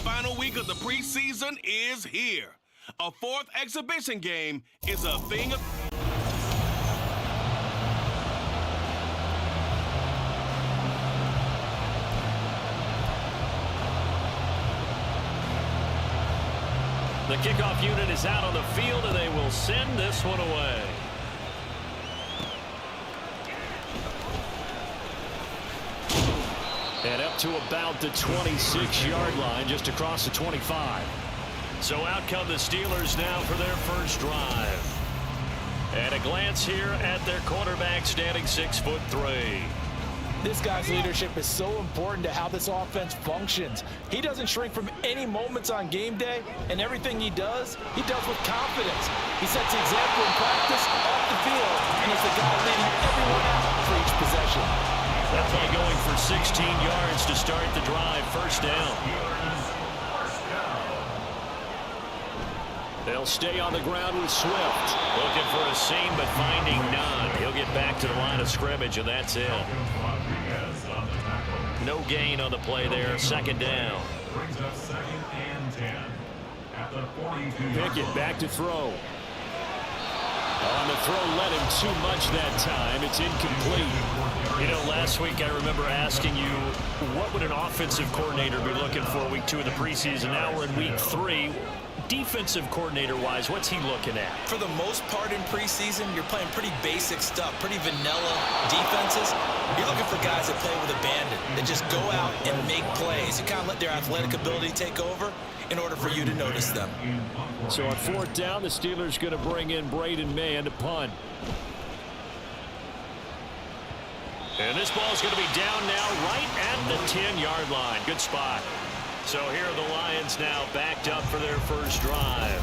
final week of the preseason is here. A fourth exhibition game is a thing of... The kickoff unit is out on the field, and they will send this one away. And up to about the 26-yard line, just across the 25. So out come the Steelers now for their first drive. And a glance here at their quarterback, standing 6'3". This guy's leadership is so important to how this offense functions. He doesn't shrink from any moments on game day, and everything he does with confidence. He sets the example in practice, off the field, and is the guy leading everyone out for each possession. That play going for 16 yards to start the drive, first down. They'll stay on the ground with Swift. Looking for a seam, but finding none. He'll get back to the line of scrimmage, and that's it. No gain on the play there, second down. Pickett back to throw. On the throw, let him too much that time. It's incomplete. You know, last week I remember asking you, what would an offensive coordinator be looking for week 2 of the preseason? Now we're in week 3. Defensive coordinator-wise, what's he looking at? For the most part in preseason, you're playing pretty basic stuff, pretty vanilla defenses. You're looking for guys that play with abandon, that just go out and make plays. You kind of let their athletic ability take over in order for you to notice them. So on fourth down, the Steelers going to bring in Braden Mann to punt. And this ball's going to be down now right at the 10-yard line. Good spot. So here are the Lions now backed up for their first drive.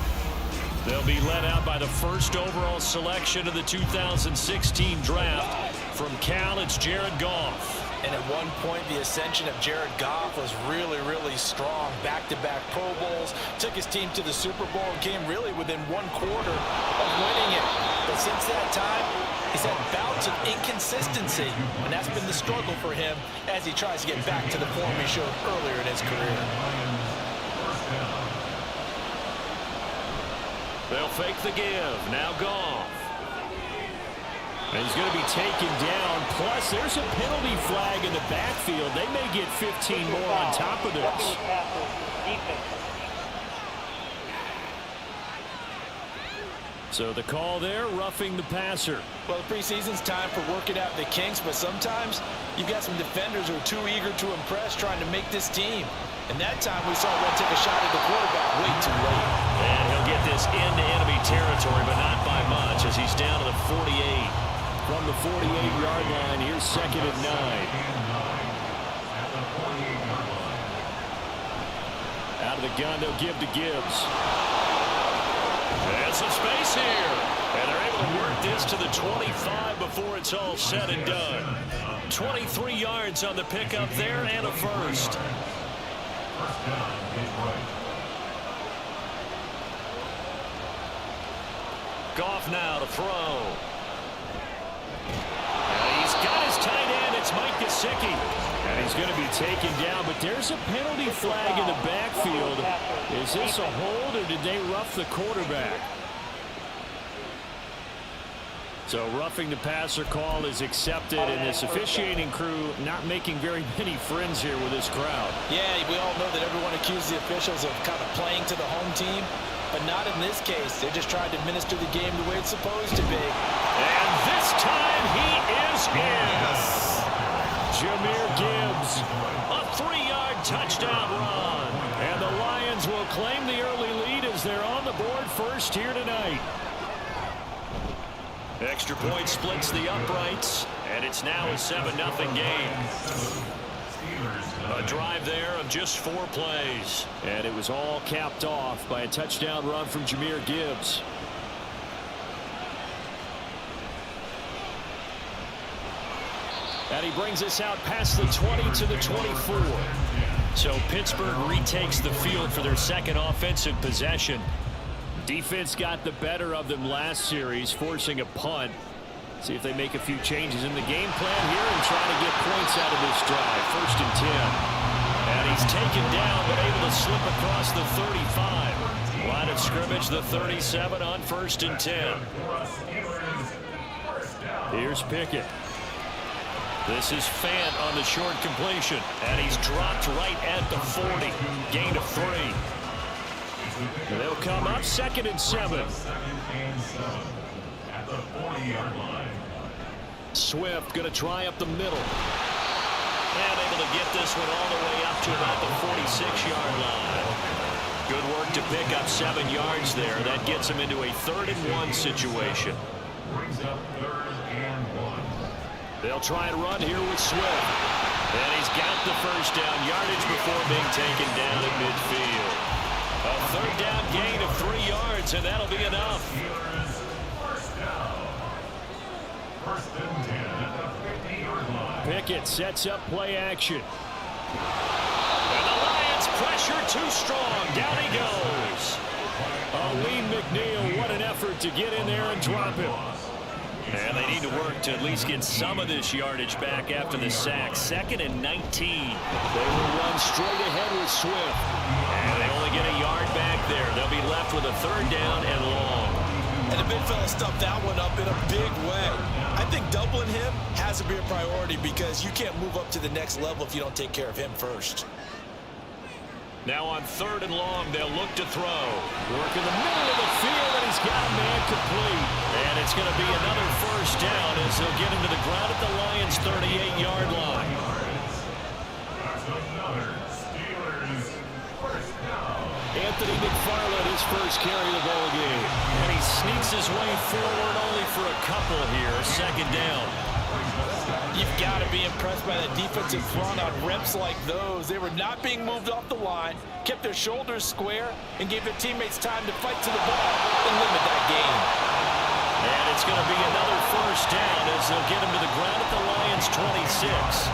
They'll be led out by the first overall selection of the 2016 draft. From Cal, it's Jared Goff. And at one point, the ascension of Jared Goff was really, really strong. Back-to-back Pro Bowls, took his team to the Super Bowl, and came really within one quarter of winning it. But since that time, he's had bouts of inconsistency, and that's been the struggle for him as he tries to get back to the form he showed earlier in his career. They'll fake the give. Now Goff. And he's going to be taken down. Plus, there's a penalty flag in the backfield. They may get 15 more on top of this. So the call there, roughing the passer. Well, the preseason's time for working out the kinks, but sometimes you've got some defenders who are too eager to impress, trying to make this team. And that time we saw one take a shot at the quarterback way too late. And he'll get this into enemy territory, but not by much, as he's down to the 48. From the 48-yard line, here's second and 9. Out of the gun, they'll give to Gibbs. And some space here. And they're able to work this to the 25 before it's all said and done. 23 yards on the pickup there and a first. Goff now to throw. He's got his tight end. It's Mike Gesicki. And he's going to be taken down, but there's a penalty flag in the backfield. Is this a hold, or did they rough the quarterback? So roughing the passer call is accepted, and this officiating crew not making very many friends here with this crowd. Yeah, we all know that everyone accuses the officials of kind of playing to the home team, but not in this case. They're just trying to administer the game the way it's supposed to be. And this time he is in. Jahmyr Gibbs. A 3-yard touchdown run. And the Lions will claim the early lead as they're on the board first here tonight. Extra point splits the uprights, and it's now a 7-0 game. A drive there of just 4 plays. And it was all capped off by a touchdown run from Jahmyr Gibbs. And he brings us out past the 20 to the 24. So Pittsburgh retakes the field for their second offensive possession. Defense got the better of them last series, forcing a punt. See if they make a few changes in the game plan here and try to get points out of this drive. First and 10. And he's taken down, but able to slip across the 35. Line of scrimmage, the 37 on 1st and 10. Here's Pickett. This is Fant on the short completion, and he's dropped right at the 40. Gain of 3. They'll come up 2nd and 7. Swift going to try up the middle. And able to get this one all the way up to about the 46-yard line. Good work to pick up 7 yards there. That gets him into a 3rd and 1 situation. They'll try and run here with Swift. And he's got the first down yardage before being taken down at midfield. A 3rd down gain of 3 yards, and that'll be enough. Pickett sets up play action. And the Lions pressure too strong. Down he goes. Lee McNeil, what an effort to get in there and drop him. And they need to work to at least get some of this yardage back after the sack. 2nd and 19. They will run straight ahead with Swift. And they only get a yard back there. They'll be left with a 3rd down and long. And the big fella stuffed that one up in a big way. I think doubling him has to be a priority because you can't move up to the next level if you don't take care of him first. Now on 3rd and long, they'll look to throw. Work in the middle of the field, and he's got a man complete. And it's going to be another 1st down as they'll get into the ground at the Lions' 38-yard line. Anthony McFarland, his first carry of the ball game. And he sneaks his way forward only for a couple here. 2nd down. You've got to be impressed by the defensive front on reps like those. They were not being moved off the line, kept their shoulders square, and gave their teammates time to fight to the ball and limit that gain. And it's going to be another 1st down as they'll get him to the ground at the Lions' 26.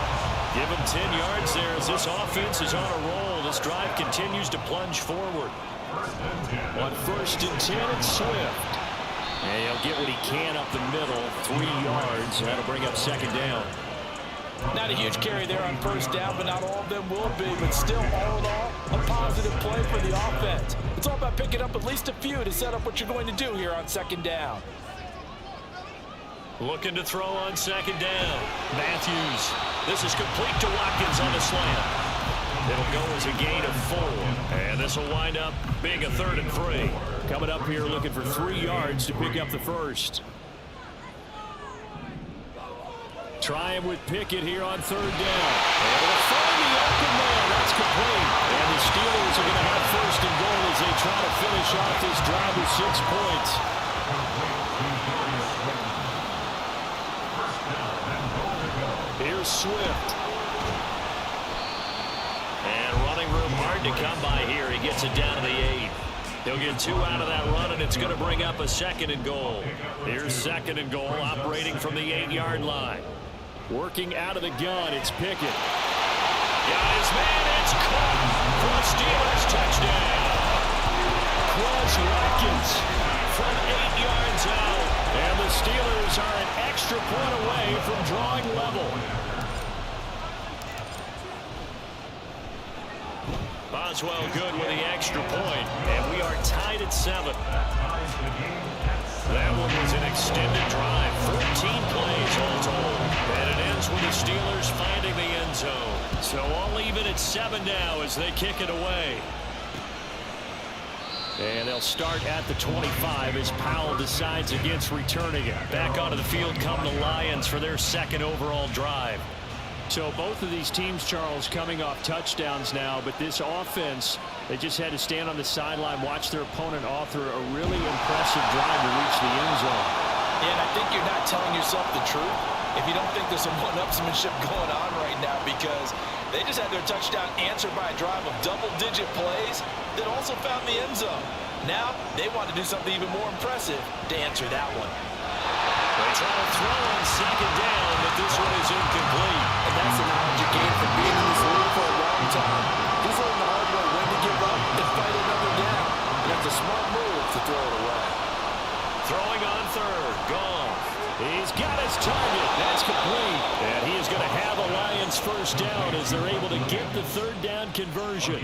Give him 10 yards there as this offense is on a roll. This drive continues to plunge forward. On 1st and 10, it's Swift. And he'll get what he can up the middle, 3 yards. That'll bring up 2nd down. Not a huge carry there on 1st down, but not all of them will be. But still, all in all, a positive play for the offense. It's all about picking up at least a few to set up what you're going to do here on 2nd down. Looking to throw on 2nd down. Matthews. This is complete to Watkins on the slant. It'll go as a gain of 4. And this will wind up being a 3rd and 3. Coming up here looking for 3 yards to pick up the first. Try him with Pickett here on 3rd down. And they'll find the open man. That's complete. And the Steelers are going to have 1st and goal as they try to finish off this drive with 6 points. Here's Swift. And running room hard to come by here. He gets it down to the 8. He'll get 2 out of that run, and it's going to bring up a 2nd and goal. Here's 2nd and goal, operating from the 8-yard line. Working out of the gun, it's Pickett. Got his man, it's caught for the Steelers touchdown. Quez Watkins From 8 yards out. And the Steelers are an extra point away from drawing level. Boswell good with the extra point, and we are tied at 7. That one was an extended drive, 14 plays all told, and it ends with the Steelers finding the end zone. So all even at 7 now as they kick it away. And they'll start at the 25 as Powell decides against returning it. Back onto the field come the Lions for their 2nd overall drive. So both of these teams, Charles, coming off touchdowns now, but this offense, they just had to stand on the sideline, watch their opponent author a really impressive drive to reach the end zone. Yeah, and I think you're not telling yourself the truth if you don't think there's some one-upsmanship going on right now, because they just had their touchdown answered by a drive of double-digit plays that also found the end zone. Now they want to do something even more impressive to answer that one. They try to throw on 2nd down, but this one is incomplete. And that's the knowledge you gain from being in this league for a long time. He's learned the hard way when to give up and fight another down. And it's a smart move to throw it away. Throwing on 3rd, Goff. He's got his target. That's complete. And he is going to have a Lions Lions first down as they're able to get the third down conversion.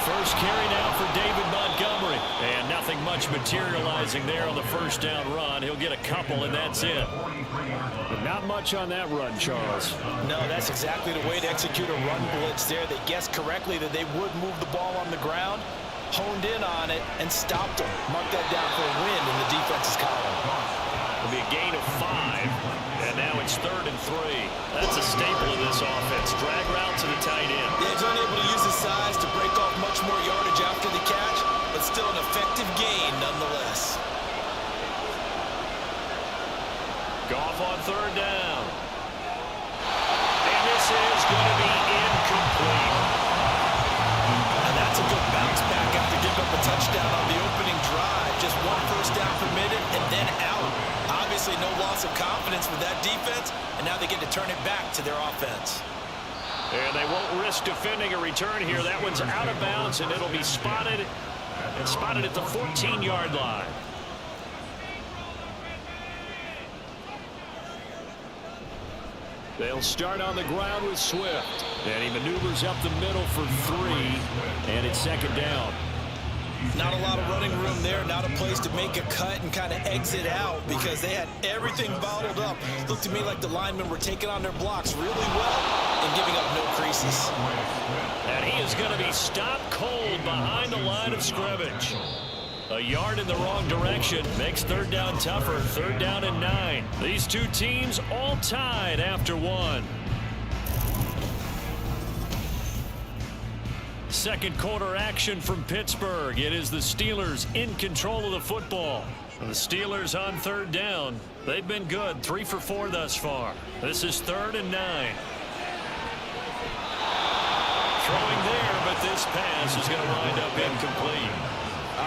First carry now for David Montgomery. And nothing much materializing there on the first down run. He'll get a couple, and that's it. But not much on that run, Charles. No, that's exactly the way to execute a run blitz there. They guessed correctly that they would move the ball on the ground, honed in on it, and stopped them. Mark that down for a win in the defense's column. It'll be a gain of 5, and now it's 3rd and 3. That's a staple of this offense. Drag route to the tight end. Yeah, he's unable to use his size to break off much more yardage after the catch, but still an effective gain nonetheless. Goff on 3rd down. And this is going to be incomplete. And that's a good bounce back after giving up a touchdown on the opening drive. Just 1 first down permitted and then out. Obviously no loss of confidence with that defense, and now they get to turn it back to their offense. And they won't risk defending a return here. That one's out of bounds, and it'll be spotted at the 14-yard line. They'll start on the ground with Swift. And he maneuvers up the middle for 3, and it's 2nd down. Not a lot of running room there, not a place to make a cut and kind of exit out because they had everything bottled up. It looked to me like the linemen were taking on their blocks really well and giving up no creases. And he is going to be stopped cold behind the line of scrimmage. A yard in the wrong direction makes 3rd down tougher. 3rd down and 9. These two teams all tied after 1. Second quarter action from Pittsburgh. It is the Steelers in control of the football. And the Steelers on 3rd down. They've been good. 3 for 4 thus far. This is 3rd and 9. Throwing there, but this pass is going to wind up incomplete.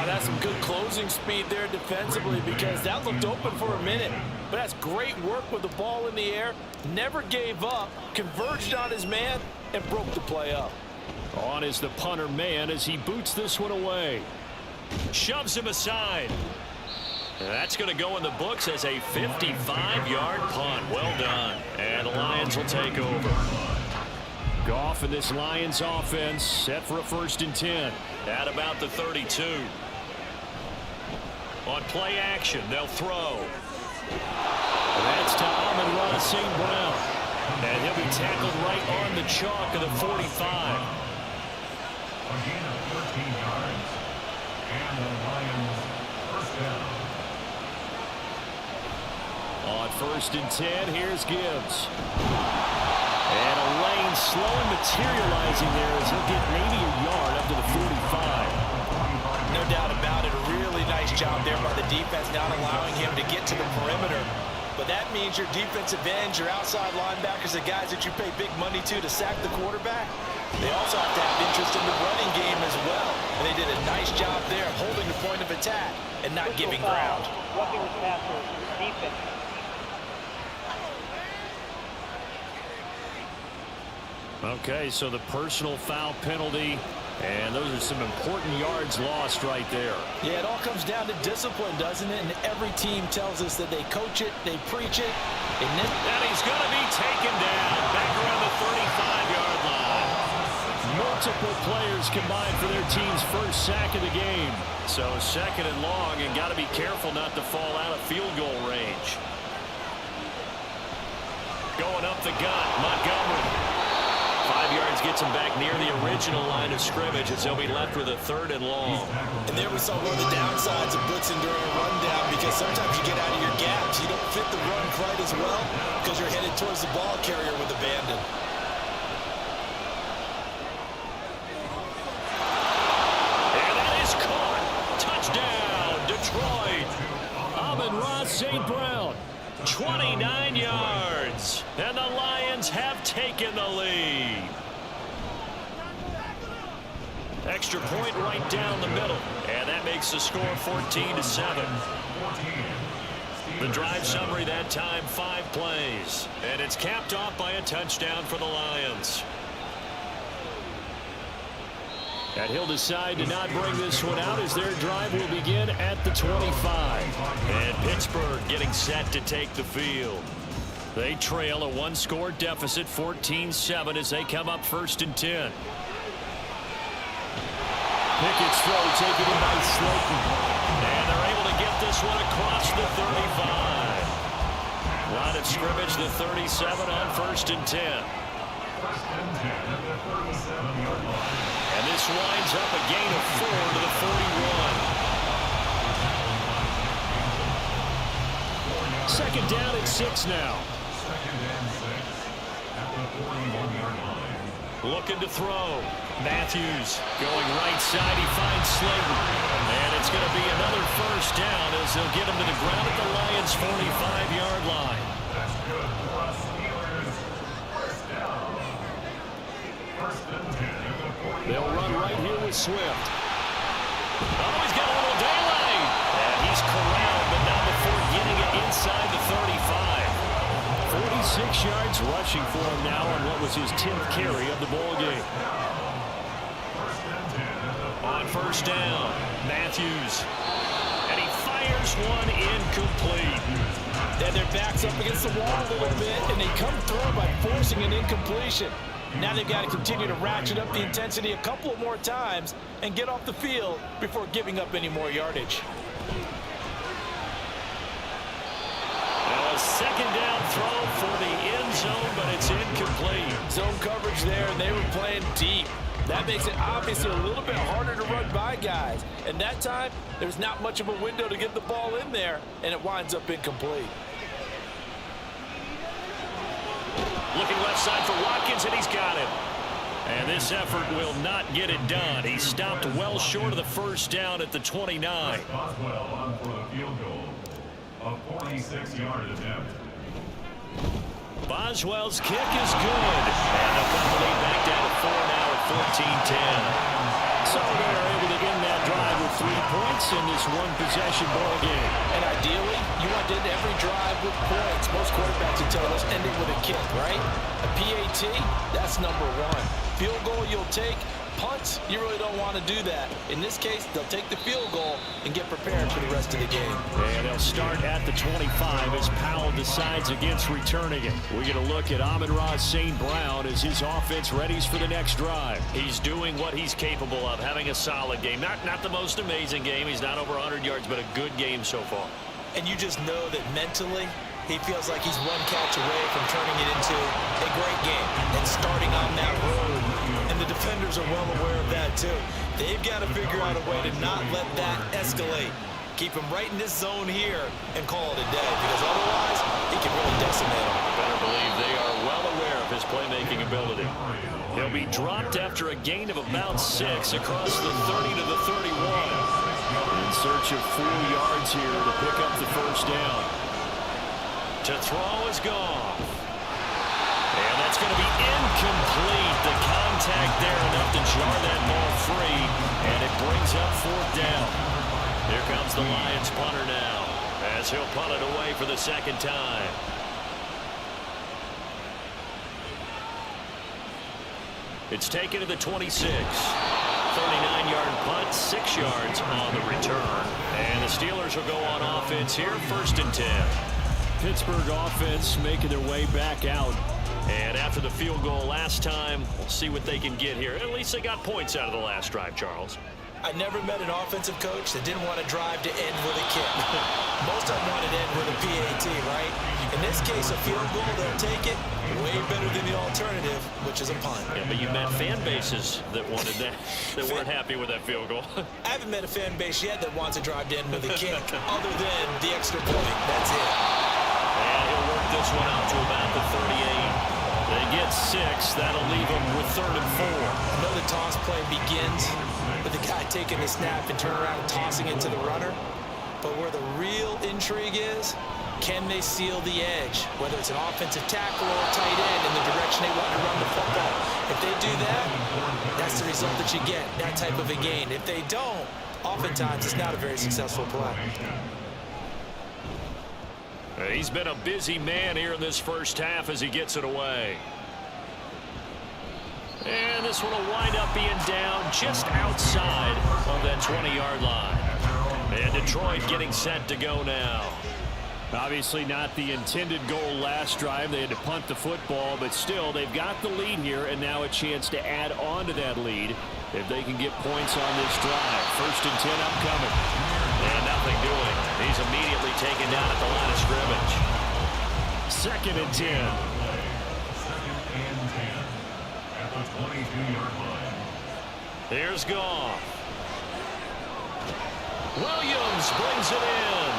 That's some good closing speed there defensively because that looked open for a minute. But that's great work with the ball in the air. Never gave up, converged on his man, and broke the play up. On is the punter man as he boots this one away. Shoves him aside. And that's going to go in the books as a 55-yard punt. Well done. And the Lions will take over. Goff in this Lions offense set for a 1st and 10. At about the 32. On play action, they'll throw. That's to Amon-Ra St. Brown. And he'll be tackled right on the chalk of the 45. Again, 13 yards. And the Lions first down. On 1st and 10, here's Gibbs. And a lane slow and materializing there as he'll get maybe a yard up to the 45. No doubt about it. A really nice job there by the defense, not allowing him to get to the perimeter. But that means your defensive ends, your outside linebackers, the guys that you pay big money to sack the quarterback, they also have to have interest in the running game as well. And they did a nice job there holding the point of attack and not giving ground. Roughing the passer, defense. Okay, so the personal foul penalty, and those are some important yards lost right there. Yeah, it all comes down to discipline, doesn't it? And every team tells us that they coach it, they preach it. And he's going to be taken down back around the 35-yard line. Multiple players combined for their team's first sack of the game. So 2nd and long, and got to be careful not to fall out of field goal range. Going up the gut, Montgomery. 5 yards gets him back near the original line of scrimmage as they'll be left with a 3rd and long. And there we saw one of the downsides of blitzing during a rundown because sometimes you get out of your gaps. You don't fit the run quite as well because you're headed towards the ball carrier with abandon. And that is caught. Touchdown, Detroit. Amon-Ra St. Brown. 29 yards. And the Lions have taken the lead. Extra point right down the middle. And that makes the score 14-7. The drive summary that time, 5 plays. And it's capped off by a touchdown for the Lions. And he'll decide to not bring this one out as their drive will begin at the 25. And Pittsburgh getting set to take the field. They trail a one-score deficit, 14-7, as they come up 1st and 10. Pickett's throw taken in by Slayton. And they're able to get this one across the 35. Line of scrimmage, the 37 on 1st and 10. 1st and 10 at the 37-yard line. And this winds up a gain of 4 to the 41. Second down and 6 now. 2nd and 6 at the 41-yard line. Looking to throw. Matthews going right side. He finds Slayton. And it's going to be another 1st down as they'll get him to the ground at the Lions' 45-yard line. That's good for us Steelers. 1st down. 1st and 10 at the 40. They'll run right here with Swift. Oh, he's got a little daylight. And he's corralled, but not before getting it inside the 35. 46 yards rushing for him now on what was his 10th carry of the ball game. On 1st down, Matthews. And he fires one incomplete. And their back's up against the wall a little bit, and they come through by forcing an incompletion. Now they've got to continue to ratchet up the intensity a couple more times and get off the field before giving up any more yardage. Now a 2nd down throw for the end zone, but it's incomplete. Zone coverage there, and they were playing deep. That makes it obviously a little bit harder to run by guys. And that time, there's not much of a window to get the ball in there, and it winds up incomplete. Looking left side for Watkins, and he's got him. And this effort will not get it done. He stopped well short of the 1st down at the 29. Boswell on for the field goal. A 46-yard attempt. Boswell's kick is good. And they'll cut the lead back down to 4 now at 14-10. So they are able to end that drive with 3 points in this one-possession ball game. And ideally, you want to end every drive with points. Most quarterbacks would tell us ending with a kick, right? A PAT, that's number 1. Field goal you'll take. Punts, you really don't want to do that. In this case, they'll take the field goal and get prepared for the rest of the game. And they'll start at the 25 as Powell decides against returning it. We get a look at Amon-Ra St. Brown as his offense readies for the next drive. He's doing what he's capable of, having a solid game. Not the most amazing game. He's not over 100 yards, but a good game so far. And you just know that mentally, he feels like he's one catch away from turning it into a great game and starting on that road. And the defenders are well aware of that, too. They've got to figure out a way to not let that escalate. Keep him right in this zone here and call it a day, because otherwise, he can really decimate him. Better believe they are well aware of his playmaking ability. He'll be dropped after a gain of about 6 across the 30 to the 31. In search of 4 yards here to pick up the 1st down. To throw is gone. And that's going to be incomplete. The contact there enough to jar that ball free. And it brings up 4th down. Here comes the Lions punter now, as he'll punt it away for the 2nd time. It's taken to the 26. 39-yard punt, 6 yards on the return. And the Steelers will go on offense here, 1st and 10. Pittsburgh offense making their way back out. And after the field goal last time, we'll see what they can get here. At least they got points out of the last drive, Charles. I never met an offensive coach that didn't want to drive to end with a kick. Most of them want to end with a PAT, right? In this case, a field goal, they'll take it. Way better than the alternative, which is a punt. Yeah, but you met fan bases that wanted that, that weren't happy with that field goal. I haven't met a fan base yet that wants to drive to end with a kick, other than the extra point. That's it. And he'll work this one out to about the 38. They get 6. That'll leave them with 3rd and 4. I know the toss play begins with the guy taking the snap and turn around and tossing it to the runner. But where the real intrigue is, can they seal the edge? Whether it's an offensive tackle or a tight end in the direction they want to run the football. If they do that, that's the result that you get, that type of a gain. If they don't, oftentimes it's not a very successful play. He's been a busy man here in this 1st half as he gets it away. And this one will wind up being down just outside of that 20-yard line. And Detroit getting set to go now. Obviously not the intended goal last drive. They had to punt the football, but still they've got the lead here and now a chance to add on to that lead if they can get points on this drive. 1st and 10 upcoming. And nothing doing. He's immediately taken down at the line of scrimmage. 2nd and 10. 2nd and 10 at the 22-yard line. Here's Goff. Williams brings it in.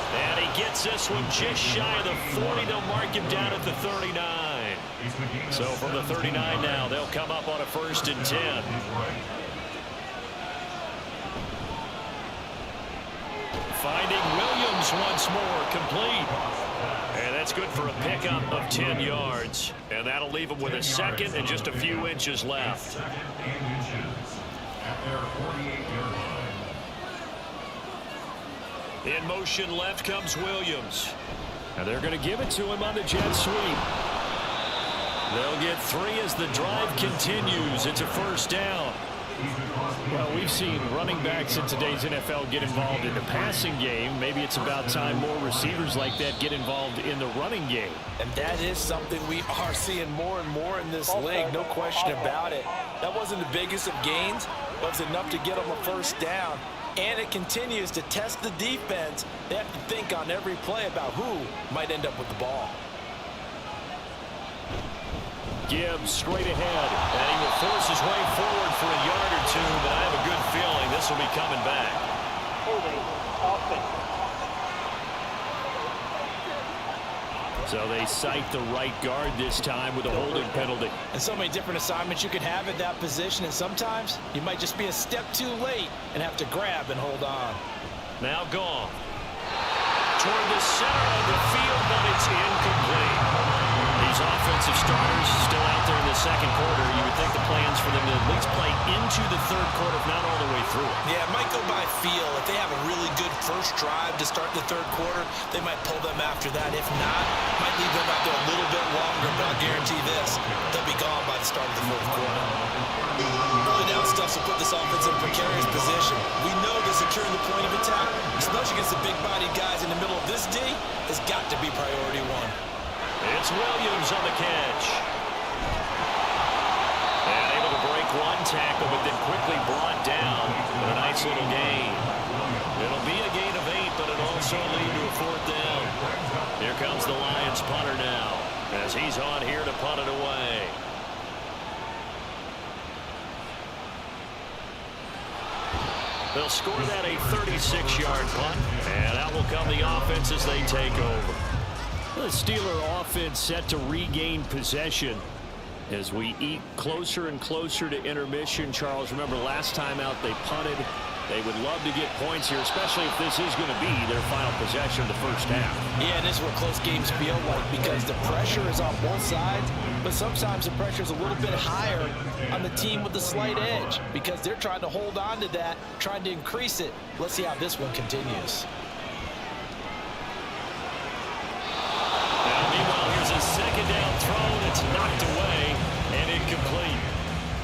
And he gets this one just shy of the 40. They'll mark him down at the 39. So from the 39 now, they'll come up on a 1st and 10. Finding Williams once more, complete. And that's good for a pickup of 10 yards. And that'll leave him with a 2nd and just a few inches left. 2nd and inches at their 48-yard line. In motion left comes Williams. Now they're going to give it to him on the jet sweep. They'll get 3 as the drive continues. It's a 1st down. Well, we've seen running backs in today's NFL get involved in the passing game. Maybe it's about time more receivers like that get involved in the running game. And that is something we are seeing more and more in this league, no question about it. That wasn't the biggest of gains, but it was enough to get them a 1st down. And it continues to test the defense. They have to think on every play about who might end up with the ball. Gibbs straight ahead. And he will force his way forward for a yard or 2, but I have a good feeling this will be coming back. Holding offense. So they cite the right guard this time with a holding penalty. And so many different assignments you could have at that position, and sometimes you might just be a step too late and have to grab and hold on. Now Goff. Toward the center of the field, but it's incomplete. These offensive starters still out there in the 2nd quarter. You would think the plans for them to at least play into the 3rd quarter, if not all the way through. Yeah, it might go by feel. If they have a really good first drive to start the 3rd quarter, they might pull them after that. If not, might leave them out there a little bit longer, but I'll guarantee this, they'll be gone by the start of the 4th quarter. Early down stuff will put this offense in a precarious position. We know that securing the point of attack, especially against the big-bodied guys in the middle of this D, has got to be priority 1. It's Williams on the catch. And able to break 1 tackle, but then quickly brought down with a nice little gain. It'll be a gain of 8, but it'll also lead to a 4th down. Here comes the Lions punter now, as he's on here to punt it away. They'll score that a 36-yard punt, and out will come the offense as they take over. The Steeler offense set to regain possession as we eat closer and closer to intermission. Charles, remember last time out they punted. They would love to get points here, especially if this is going to be their final possession of the 1st half. Yeah, and this is what close games feel like because the pressure is on both sides, but sometimes the pressure is a little bit higher on the team with the slight edge because they're trying to hold on to that, trying to increase it. Let's see how this one continues. Meanwhile, here's a 2nd down throw that's knocked away and incomplete.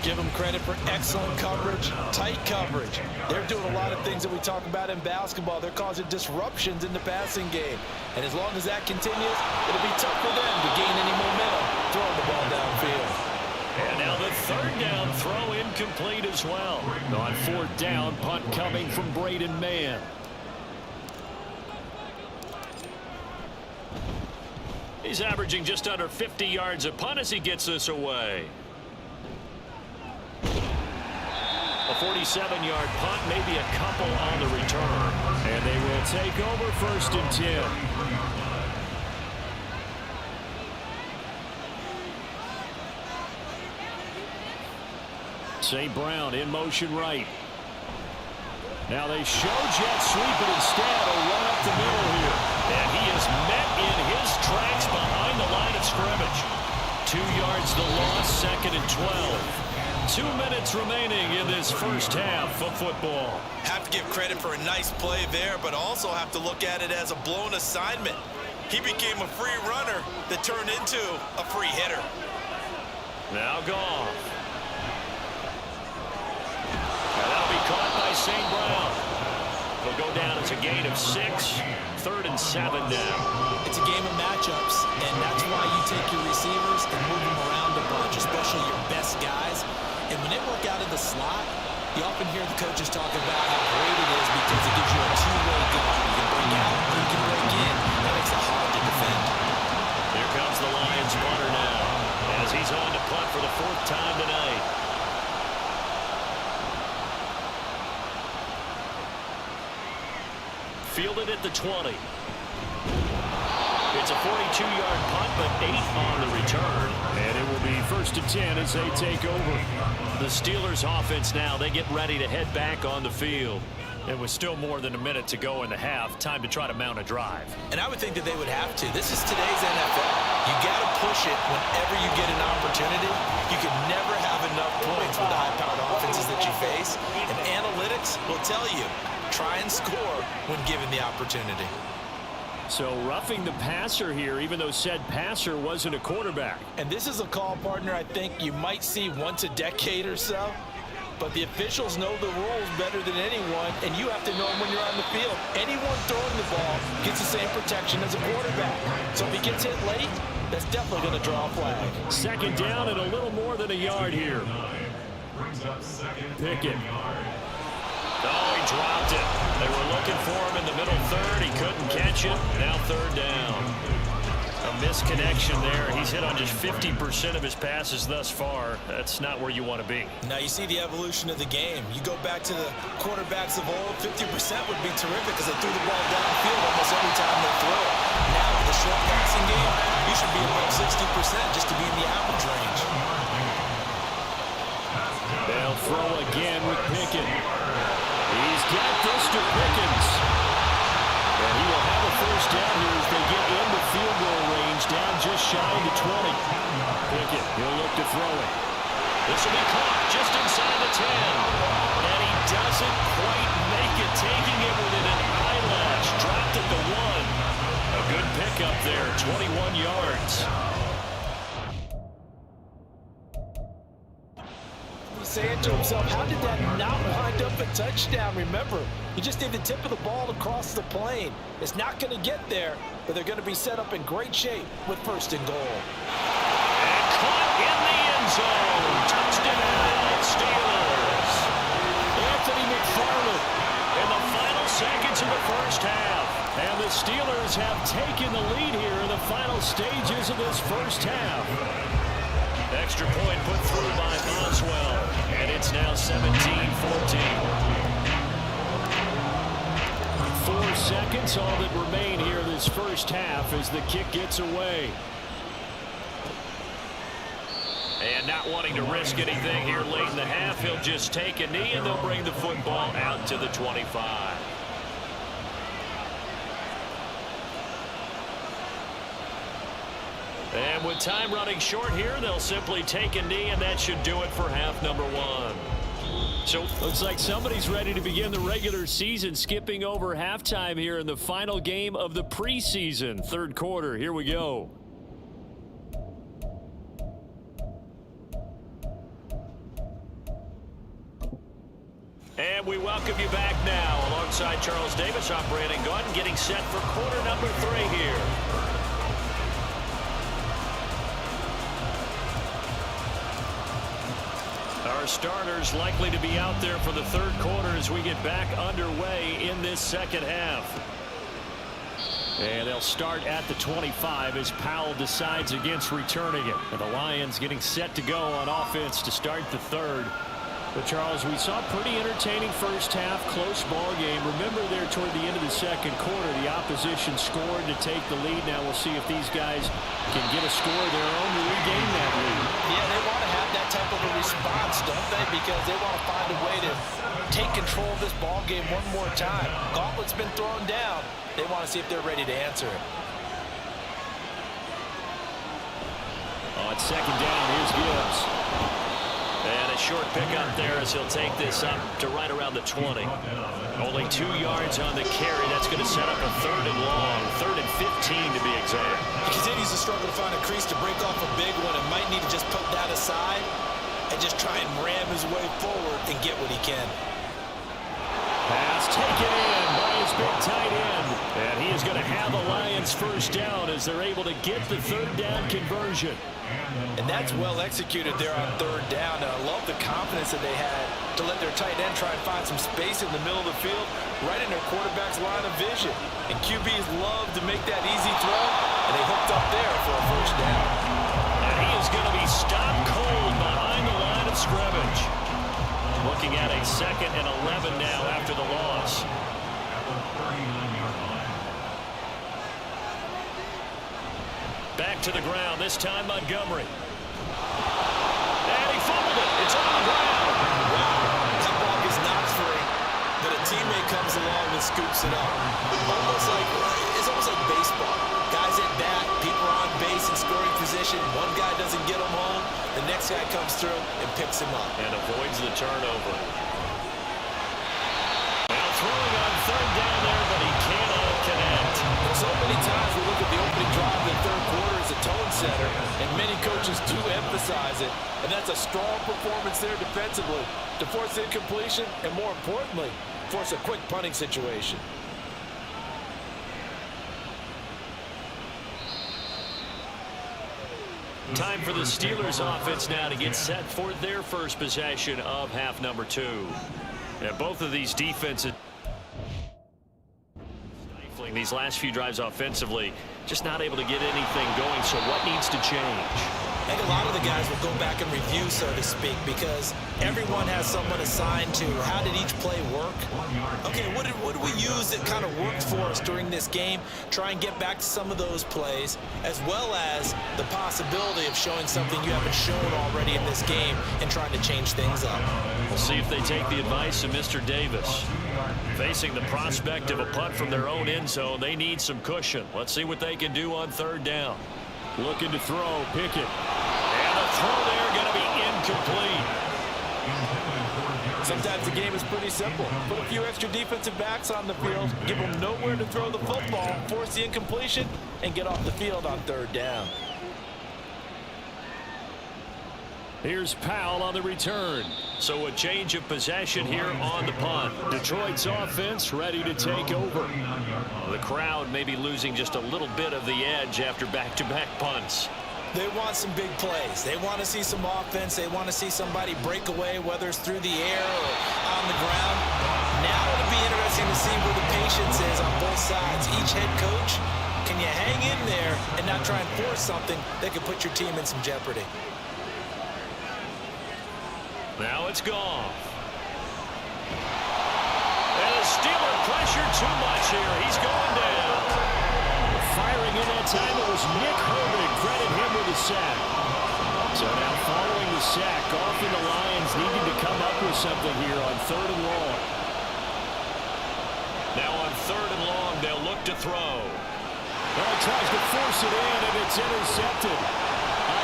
Give them credit for excellent coverage, tight coverage. They're doing a lot of things that we talk about in basketball. They're causing disruptions in the passing game. And as long as that continues, it'll be tough for them to gain any momentum throwing the ball downfield. And now the 3rd down throw incomplete as well. On 4th down, punt coming from Braden Mann. He's averaging just under 50 yards a punt as he gets this away. A 47-yard punt, maybe a couple on the return. And they will take over 1st and 10. St. Brown in motion right. Now they show jet sweep, but instead a run up the middle here. And he is met in his tracks behind the line of scrimmage. 2 yards the loss, 2nd and 12. 2 minutes remaining in this 1st half of football. Have to give credit for a nice play there, but also have to look at it as a blown assignment. He became a free runner that turned into a free hitter. Now Goff. St. Brown. It'll go down as a gain of 6. 3rd and 7 now. It's a game of matchups, and that's why you take your receivers and move them around a bunch, especially your best guys. And when they work out of the slot, you often hear the coaches talk about how great it is because it gives you a two-way guard. You can break out or you can break in. That makes it hard to defend. Here comes the Lions punter now as he's on to punt for the 4th time tonight. Fielded at the 20. It's a 42-yard punt, but 8 on the return. And it will be 1st and 10 as they take over. The Steelers offense now, they get ready to head back on the field. It was still more than a minute to go in the half. Time to try to mount a drive. And I would think that they would have to. This is today's NFL. You got to push it whenever you get an opportunity. You can never have enough points with the high-powered offenses that you face. And analytics will tell you, try and score when given the opportunity. So roughing the passer here, even though said passer wasn't a quarterback. And this is a call, partner, I think you might see once a decade or so. But the officials know the rules better than anyone, and you have to know them when you're on the field. Anyone throwing the ball gets the same protection as a quarterback. So if he gets hit late, that's definitely going to draw a flag. 2nd down and a little more than a yard here. Pickett. Oh, he dropped it. They were looking for him in the middle 3rd. He couldn't catch it. Now 3rd down. A misconnection there. He's hit on just 50% of his passes thus far. That's not where you want to be. Now you see the evolution of the game. You go back to the quarterbacks of old, 50% would be terrific because they threw the ball downfield almost every time they throw it. Now with the short passing game, you should be above 60% just to be in the average range. They'll throw again with Pickett. He's got this to Pickens. And he will have a 1st down here as they get into field goal range, down just shy of the 20. Pickett, he'll look to throw it. This will be caught just inside the 10. And he doesn't quite make it, taking it within an eyelash. Dropped at the 1. A good pickup there, 21 yards. Saying to himself, how did that not wind up a touchdown? Remember, you just need the tip of the ball to cross the plane. It's not going to get there, but they're going to be set up in great shape with 1st and goal. And caught in the end zone. Touchdown, Steelers. Anthony McFarland In the final seconds of the 1st half. And the Steelers have taken the lead here in the final stages of this 1st half. Extra point put through by Boswell. And it's now 17-14. 4 seconds, all that remain here this 1st half as the kick gets away. And not wanting to risk anything here late in the half, he'll just take a knee and they'll bring the football out to the 25. And with time running short here, they'll simply take a knee, and that should do it for half number 1. So looks like somebody's ready to begin the regular season, skipping over halftime here in the final game of the preseason. 3rd quarter, here we go. And we welcome you back now. Alongside Charles Davis, I'm Brandon Gaudin, getting set for quarter number 3 here. Our starters likely to be out there for the 3rd quarter as we get back underway in this 2nd half. And they'll start at the 25 as Powell decides against returning it. And the Lions getting set to go on offense to start the 3rd. But, Charles, we saw a pretty entertaining 1st half, close ball game. Remember there toward the end of the 2nd quarter, the opposition scored to take the lead. Now we'll see if these guys can get a score of their own to regain that lead. Yeah, they want to have that type of a response, don't they? Because they want to find a way to take control of this ball game one more time. Gauntlet's been thrown down. They want to see if they're ready to answer it. On 2nd down, here's Gibbs. And a short pickup there as he'll take this up to right around the 20. Only 2 yards on the carry. That's going to set up a 3rd and long. 3rd and 15 to be exact. He continues to struggle to find a crease to break off a big one and might need to just put that aside and just try and ram his way forward and get what he can. It's taken in by his big tight end. And he is going to have the Lions first down as they're able to get the third down conversion. And that's well executed there on third down. And I love the confidence that they had to let their tight end try and find some space in the middle of the field, right in their quarterback's line of vision. And QBs love to make that easy throw, and they hooked up there for a first down. And he is going to be stopped cold behind the line of scrimmage. Looking at a 2nd and 11 now after the loss. Back to the ground, this time Montgomery. And he fumbled it. It's on the ground. Wow, that ball is not free, but a teammate comes along and scoops it up. It's almost like baseball. Guys at bat, people are on base in scoring position. One guy doesn't get him home, the next guy comes through and picks him up. And avoids the turnover. Now throwing on third down there, but he cannot connect. So many times we look at the opening drive in the third quarter as a tone setter, and many coaches do emphasize it. And that's a strong performance there defensively to force incompletion and, more importantly, force a quick punting situation. Time for the Steelers offense now to get set for their first possession of half number 2. And both of these defenses stifling these last few drives offensively, just not able to get anything going. So what needs to change? I think a lot of the guys will go back and review, so to speak, because everyone has someone assigned to how did each play work. Okay, what did we use that kind of worked for us during this game? Try and get back to some of those plays, as well as the possibility of showing something you haven't shown already in this game and trying to change things up. We'll see if they take the advice of Mr. Davis. Facing the prospect of a punt from their own end zone, they need some cushion. Let's see what they can do on third down. Looking to throw, Pickett. And the throw there going to be incomplete. Sometimes the game is pretty simple. Put a few extra defensive backs on the field, give them nowhere to throw the football, force the incompletion, and get off the field on third down. Here's Powell on the return. So a change of possession here on the punt. Detroit's offense ready to take over. The crowd may be losing just a little bit of the edge after back-to-back punts. They want some big plays. They want to see some offense. They want to see somebody break away, whether it's through the air or on the ground. Now it'll be interesting to see where the patience is on both sides. Each head coach, can you hang in there and not try and force something that could put your team in some jeopardy? Now it's gone. And the Steeler pressure too much here. He's going down. Firing in that time, it was Nick Herbig. Credit him with a sack. So now following the sack, often the Lions needing to come up with something here on third and long. Now on third and long, they'll look to throw. Well, he tries to force it in, and it's intercepted.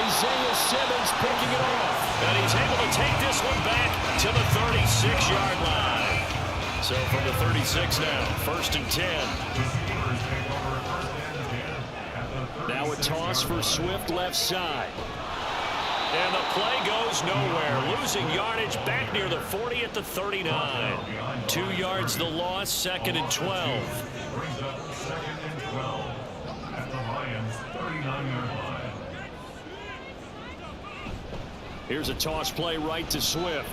Isaiah Simmons picking it off. And he's able to take this one back to the 36-yard line. So from the 36 now, 1st and 10. Now a toss for Swift left side. And the play goes nowhere. Losing yardage back near the 40 at the 39. 2 yards the loss, 2nd and 12. Brings up 2nd and 12 at the Lions' 39-yard line. Here's a toss play right to Swift.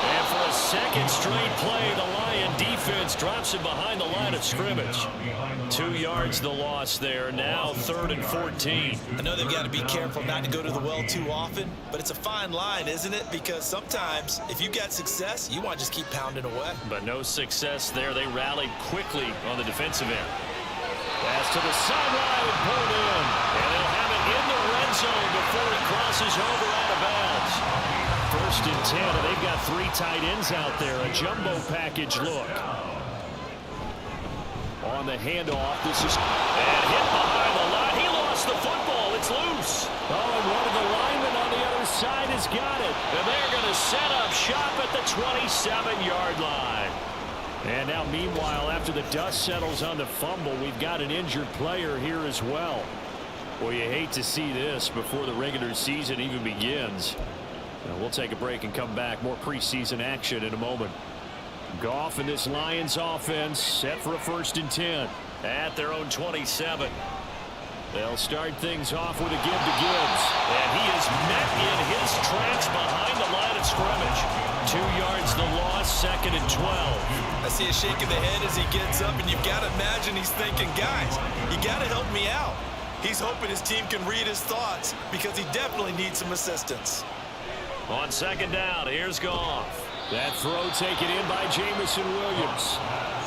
And for a second straight play, the Lion defense drops him behind the line of scrimmage. 2 yards the loss there. Now 3rd and 14. I know they've got to be careful not to go to the well too often, but it's a fine line, isn't it? Because sometimes if you got success, you want to just keep pounding away. But no success there. They rallied quickly on the defensive end. Pass to the sideline and pulled in. And they'll have it in the red zone before he crosses over out of bounds. 1st and 10, and they've got 3 tight ends out there. A jumbo package look. On the handoff, this is... And hit behind the line. He lost the football. It's loose. Oh, and one of the linemen on the other side has got it. And they're going to set up shop at the 27-yard line. And now, meanwhile, after the dust settles on the fumble, we've got an injured player here as well. Well, you hate to see this before the regular season even begins. We'll take a break and come back. More preseason action in a moment. Goff and this Lions offense set for a 1st and 10. At their own 27. They'll start things off with a give to Gibbs. And he is met in his tracks behind the line of scrimmage. 2 yards the loss, 2nd and 12. I see a shake of the head as he gets up, and you've got to imagine he's thinking, guys, you got to help me out. He's hoping his team can read his thoughts because he definitely needs some assistance. On 2nd down, here's Goff. That throw taken in by Jameson Williams.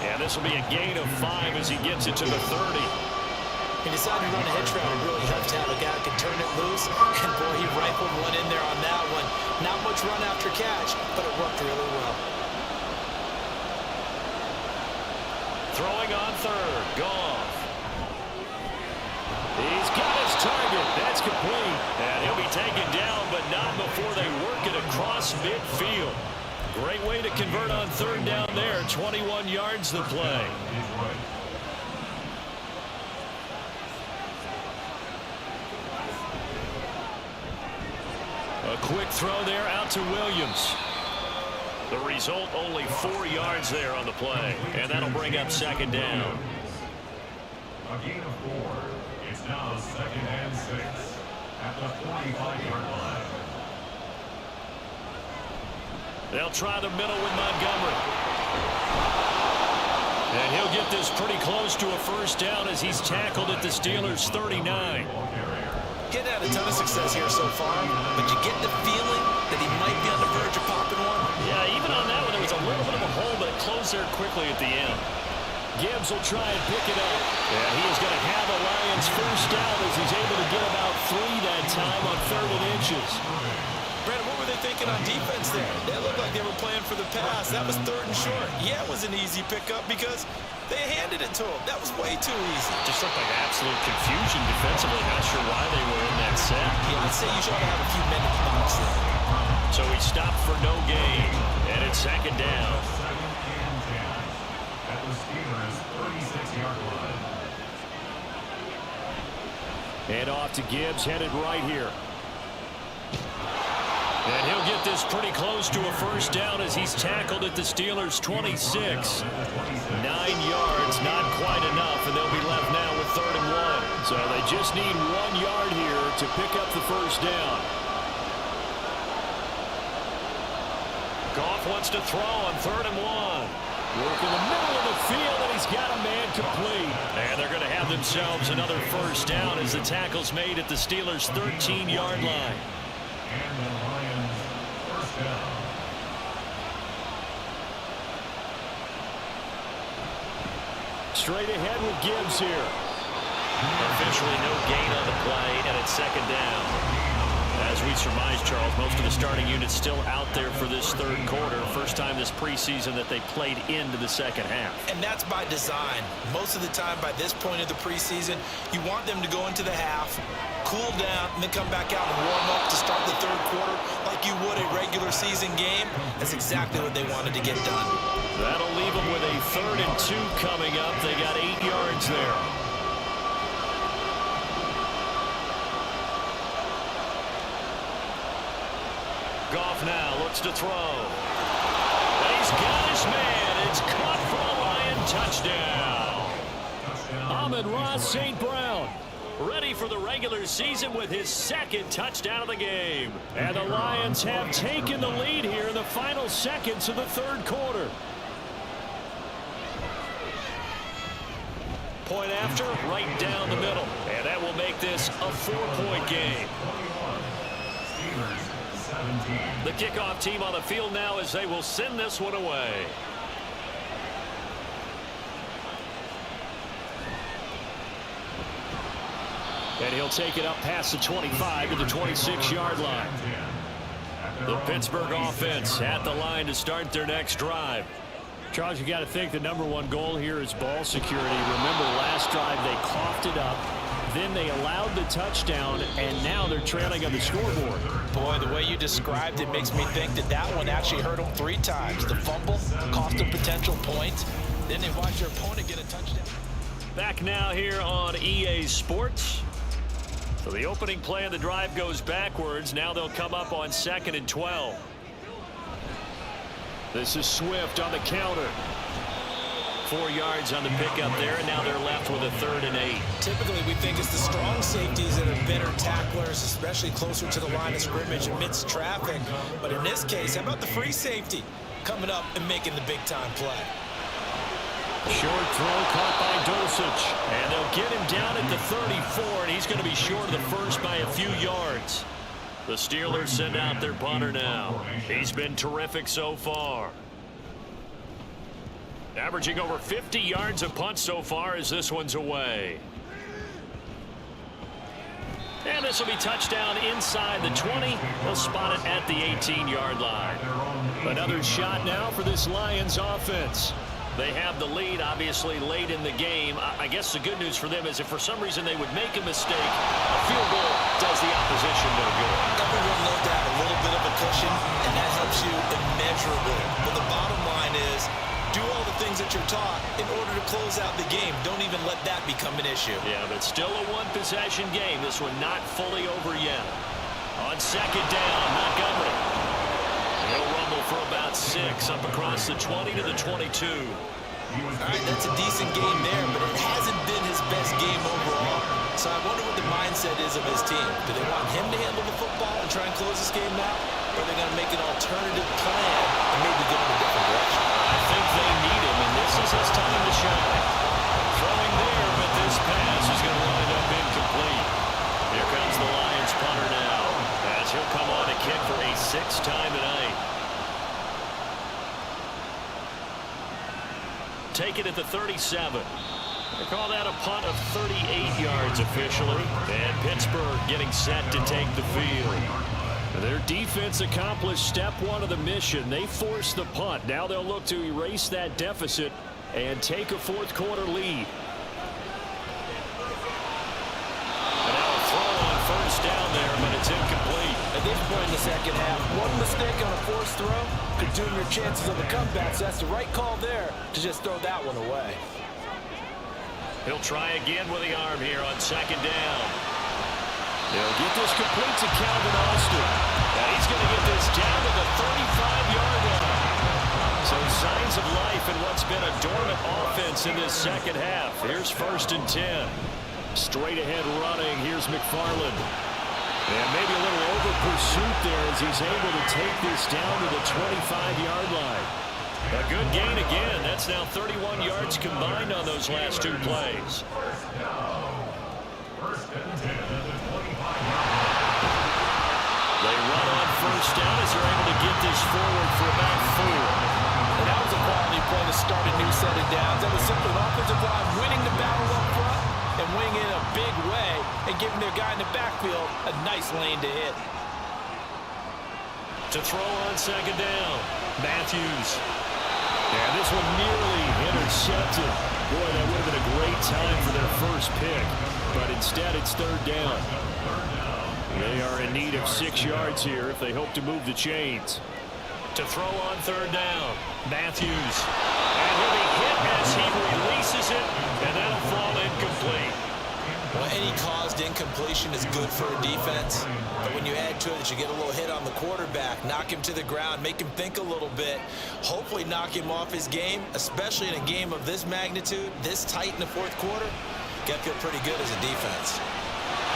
And this will be a gain of 5 as he gets it to the 30. He decided to run a hitch route. It really helped to have a guy that can turn it loose. And boy, he rifled one in there on that one. Not much run after catch, but it worked really well. Throwing on 3rd, Goff. He's got his target. That's complete. And he'll be taken down, but not before they work it across midfield. Great way to convert on 3rd down there. 21 yards the play. A quick throw there out to Williams. The result, only 4 yards there on the play. And that'll bring up 2nd down. A gain of 4. It's now 2nd and 6 at the 45-yard line. They'll try the middle with Montgomery. And he'll get this pretty close to a 1st down as he's tackled at the Steelers' 39. Getting had a ton of success here so far, but you get the feeling that he might be on the verge of popping one. Yeah, even on that one, there was a little bit of a hole, but it closed there quickly at the end. Gibbs will try and pick it up. And he is going to have a Lions 1st down as he's able to get about 3 that time on 3rd and inches. Brandon, what were they thinking on defense there? They looked like they were playing for the pass. That was 3rd and short. Yeah, it was an easy pickup because they handed it to him. That was way too easy. Just looked like absolute confusion defensively. Not sure why they were in that set. Yeah, I'd say you should have a few minutes box there. So he stopped for no gain. And it's 2nd down. 2nd and 10 at the Steelers' 36-yard line. And off to Gibbs, headed right here. And he'll get this pretty close to a 1st down as he's tackled at the Steelers' 26. 9 yards, not quite enough, and they'll be left now with 3rd and 1. So they just need 1 yard here to pick up the 1st down. Goff wants to throw on 3rd and 1. Work in the middle of the field, and he's got a man complete. And they're going to have themselves another 1st down as the tackle's made at the Steelers' 13-yard line. And the Lions 1st down. Straight ahead with Gibbs here. Officially no gain on the play, and it's 2nd down. As we surmised, Charles, most of the starting units still out there for this 3rd quarter. First time this preseason that they played into the 2nd half. And that's by design. Most of the time by this point of the preseason, you want them to go into the half, cool down, and then come back out and warm up to start the 3rd quarter like you would a regular season game. That's exactly what they wanted to get done. That'll leave them with a 3rd and 2 coming up. They got 8 yards there. Goff now looks to throw. And he's got his man. It's caught for a Lion touchdown. Amon-Ra St. Brown. Ready for the regular season with his 2nd touchdown of the game. And the Lions have taken the lead here in the final seconds of the 3rd quarter. Point after, right down the middle. And that will make this a 4-point game. Steelers 17. The kickoff team on the field now as they will send this one away. And he'll take it up past the 25 to the 26-yard line. The Pittsburgh offense at the line to start their next drive. Charles, you got to think the #1 goal here is ball security. Remember, last drive they coughed it up. Then they allowed the touchdown, and now they're trailing on the scoreboard. Boy, the way you described it makes me think that that one actually hurt them 3 times. The fumble cost a potential point. Then they watch their opponent get a touchdown. Back now here on EA Sports. So the opening play of the drive goes backwards. Now they'll come up on 2nd and 12. This is Swift on the counter. 4 yards on the pickup there, and now they're left with a 3rd and 8. Typically, we think it's the strong safeties that are better tacklers, especially closer to the line of scrimmage amidst traffic. But in this case, how about the free safety coming up and making the big-time play? Short throw caught by Dulcich. And they'll get him down at the 34, and he's going to be short of the first by a few yards. The Steelers send out their punter now. He's been terrific so far. Averaging over 50 yards a punt so far as this one's away. And this will be touchdown inside the 20. They'll spot it at the 18-yard line. Another shot now for this Lions offense. They have the lead, obviously, late in the game. I guess the good news for them is if for some reason they would make a mistake, a field goal does the opposition no good. Everyone loves to have a little bit of a cushion, and that helps you immeasurably. But the bottom line is, do all the things that you're taught in order to close out the game. Don't even let that become an issue. Yeah, but still a one-possession game. This one not fully over yet. On 2nd down, Montgomery. He'll rumble for about 6 up across the 20 to the 22. All right, that's a decent game there, but it hasn't been his best game overall. So I wonder what the mindset is of his team. Do they want him to handle the football and try and close this game out? Or are they going to make an alternative plan and maybe go in a different direction? I think they need him, and this is his time to shine. Throwing there, but this pass is going to wind up incomplete. Here comes the Lions punter now, as he'll come on to kick for a 6th time tonight. Take it at the 37. They call that a punt of 38 yards officially. And Pittsburgh getting set to take the field. Their defense accomplished step 1 of the mission. They forced the punt. Now they'll look to erase that deficit and take a 4th quarter lead. And now a throw on 1st down there, but it's incomplete. At this point in the second half, one mistake on a forced throw could doom your chances of a comeback. So that's the right call there to just throw that one away. He'll try again with the arm here on 2nd down. They'll get this complete to Calvin Austin. And he's going to get this down to the 35-yard line. So signs of life in what's been a dormant offense in this second half. Here's 1st and 10. Straight ahead running. Here's McFarland. And maybe a little over pursuit there as he's able to take this down to the 25-yard line. A good gain again. That's now 31 yards combined on those last 2 plays. They run on 1st down as they're able to get this forward for about 4. And that was a quality play to start a new set of downs. That was simply an offensive line winning the battle up front and winning it in a big way and giving their guy in the backfield a nice lane to hit. To throw on 2nd down, Matthews. And this one nearly intercepted. Boy, that would have been a great time for their first pick. But instead, it's 3rd down. They are in need of 6 yards here if they hope to move the chains. To throw on 3rd down, Matthews. And he'll be hit as he releases it, and that'll fall incomplete. Well, any caused incompletion is good for a defense. But when you add to it that you get a little hit on the quarterback, knock him to the ground, make him think a little bit, hopefully knock him off his game, especially in a game of this magnitude, this tight in the 4th quarter, got to feel pretty good as a defense.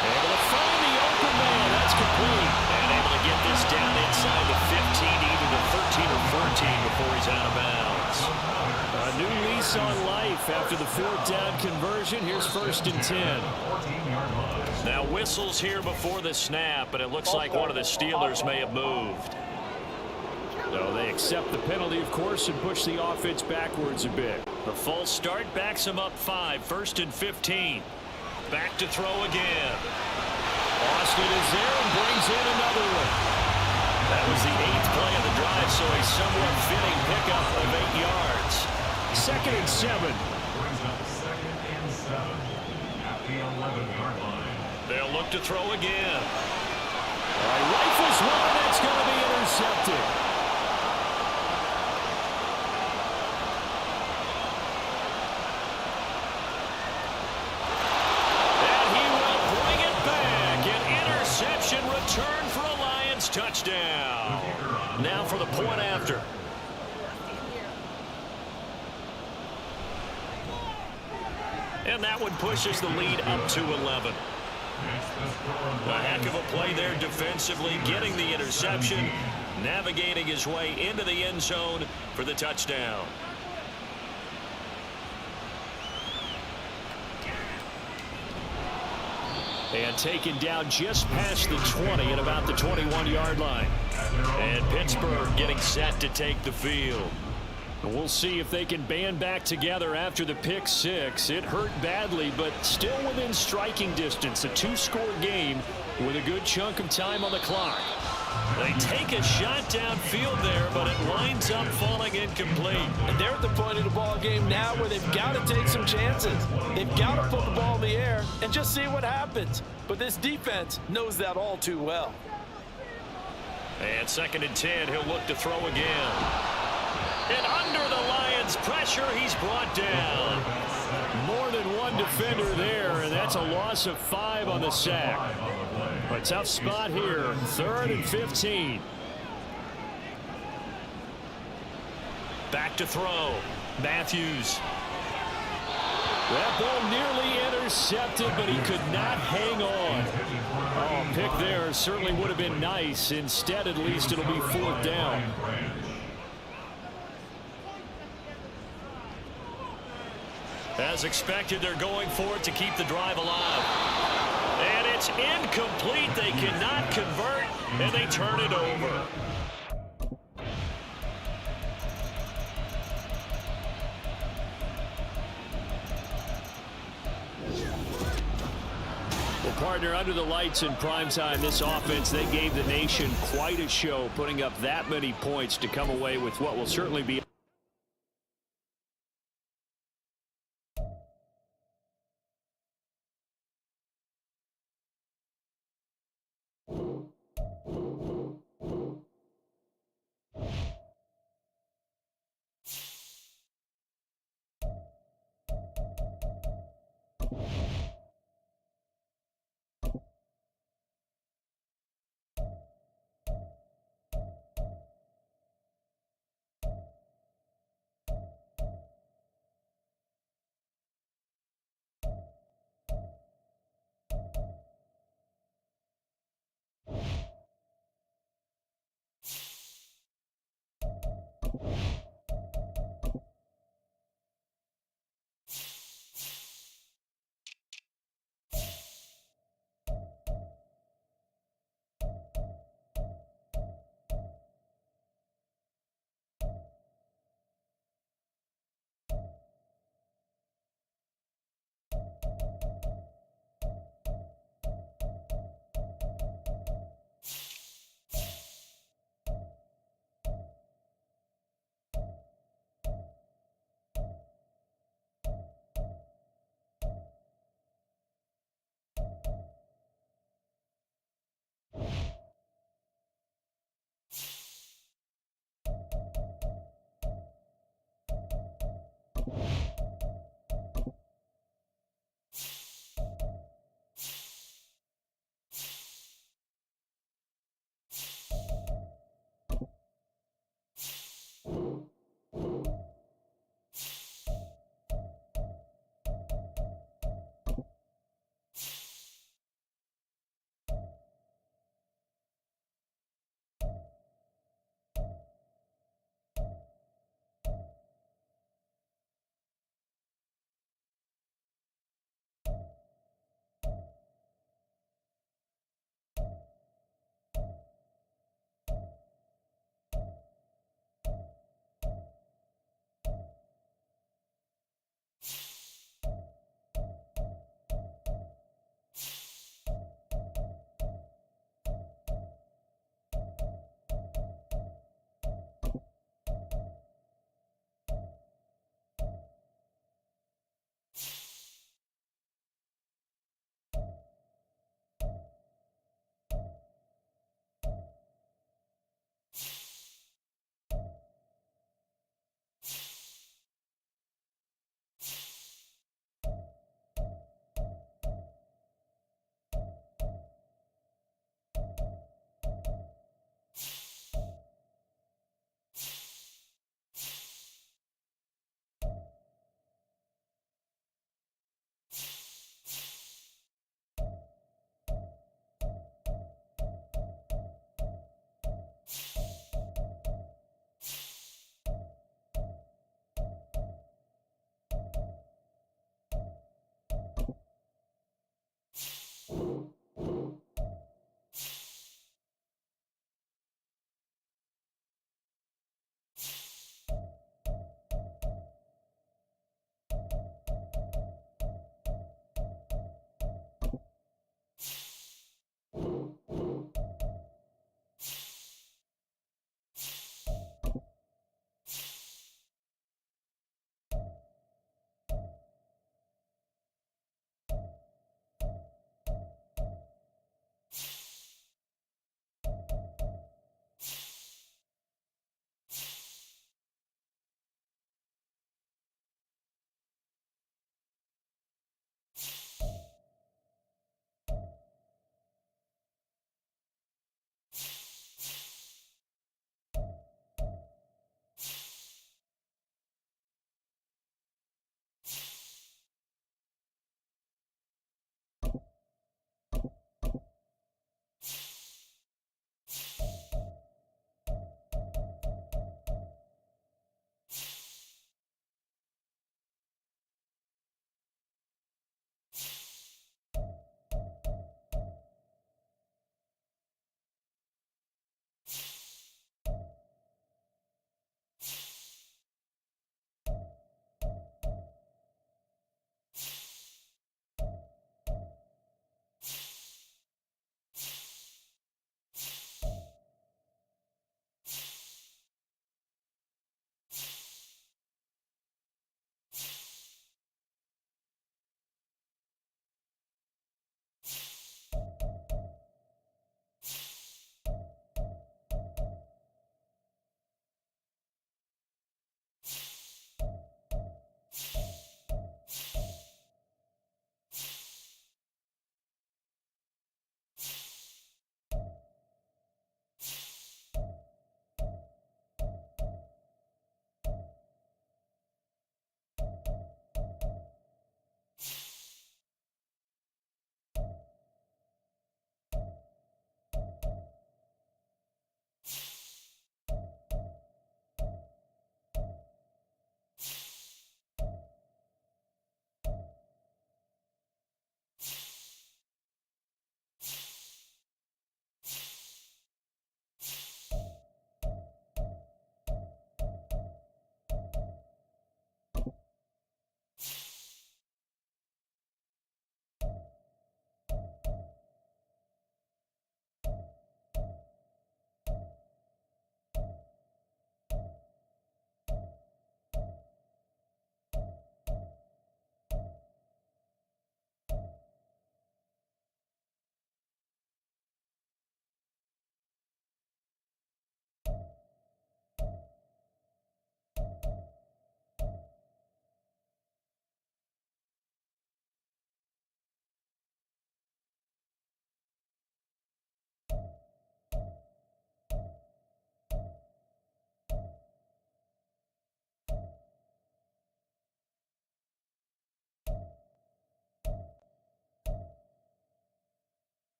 Able to find the open man. That's complete. And able to get this down inside the 15, either the 13 or 14 before he's out of bounds. A new lease on life after the 4th down conversion. Here's 1st and 10. Now whistles here before the snap, but it looks like one of the Steelers may have moved. So they accept the penalty, of course, and push the offense backwards a bit. The false start backs him up 5, 1st and 15. Back to throw again. Austin is there and brings in another one. That was the 8th play of the drive, so a somewhat fitting pickup of 8 yards. 2nd and 7. Brings up 2nd and 7 at the 11-yard line. They'll look to throw again. All right, rifles one, that's going to be intercepted. Return for a Lions touchdown. Now for the point after. And that one pushes the lead up to 11. A heck of a play there defensively, getting the interception, navigating his way into the end zone for the touchdown. And taken down just past the 20 at about the 21-yard line. And Pittsburgh getting set to take the field. We'll see if they can band back together after the pick six. It hurt badly, but still within striking distance. A two-score game with a good chunk of time on the clock. They take a shot downfield there, but it winds up falling incomplete. And they're at the point of the ball game now where they've got to take some chances. They've got to put the ball in the air and just see what happens. But this defense knows that all too well. And 2nd and 10, he'll look to throw again. And under the Lions' pressure, he's brought down. More than one defender there, and that's a loss of 5 on the sack. A tough spot here, 3rd and 15. Back to throw. Matthews. That ball nearly intercepted, but he could not hang on. Oh, pick there certainly would have been nice. Instead, at least, it'll be 4th down. As expected, they're going for it to keep the drive alive. And it's incomplete. They cannot convert, and they turn it over. Well, partner, under the lights in primetime, this offense, they gave the nation quite a show, putting up that many points to come away with what will certainly be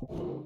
Thank you.